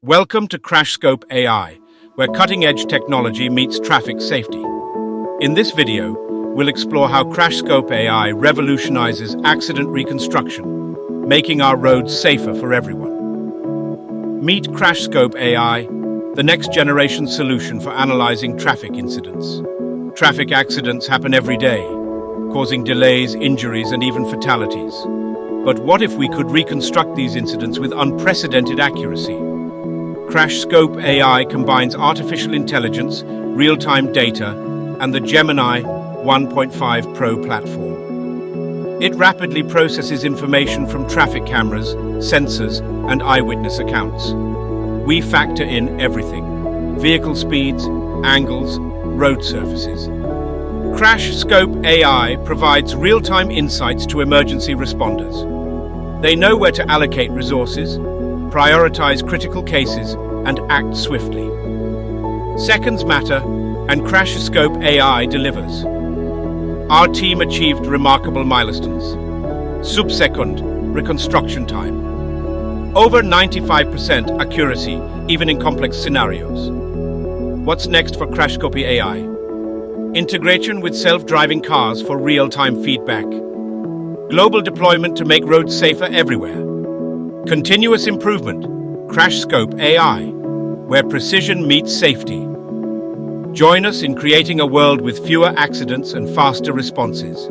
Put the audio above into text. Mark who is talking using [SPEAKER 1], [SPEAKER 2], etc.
[SPEAKER 1] Welcome to CrashScope AI, where cutting-edge technology meets traffic safety. In this video, we'll explore how CrashScope AI revolutionizes accident reconstruction, making our roads safer for everyone. Meet CrashScope AI, the next-generation solution for analyzing traffic incidents. Traffic accidents happen every day, causing delays, injuries, and even fatalities. But what if we could reconstruct these incidents with unprecedented accuracy? CrashScope AI combines artificial intelligence, real-time data, and the Gemini 1.5 Pro platform. It rapidly processes information from traffic cameras, sensors, and eyewitness accounts. We factor in everything: vehicle speeds, angles, road surfaces. CrashScope AI provides real-time insights to emergency responders. They know where to allocate resources, prioritize critical cases, and act swiftly. Seconds matter, and CrashScope AI delivers. Our team achieved remarkable milestones. Sub-second reconstruction time. Over 95% accuracy, even in complex scenarios. What's next for CrashScope AI? Integration with self-driving cars for real-time feedback. Global deployment to make roads safer everywhere. Continuous improvement. CrashScope AI, where precision meets safety. Join us in creating a world with fewer accidents and faster responses.